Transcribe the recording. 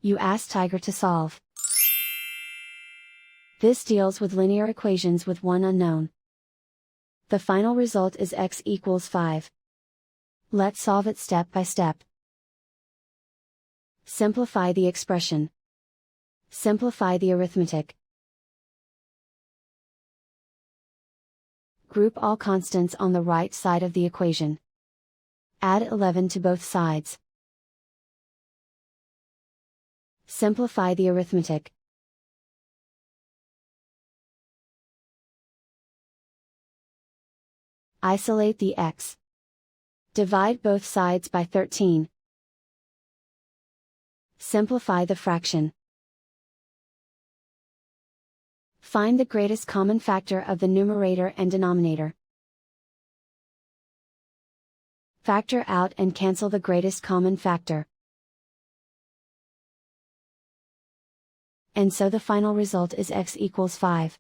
You ask Tiger to solve. This deals with linear equations with one unknown. The final result is x equals 5. Let's solve it step by step. Simplify the expression. Simplify the arithmetic. Group all constants on the right side of the equation. Add 11 to both sides. Simplify the arithmetic. Isolate the x. Divide both sides by 13. Simplify the fraction. Find the greatest common factor of the numerator and denominator. Factor out and cancel the greatest common factor. And so the final result is x equals 5.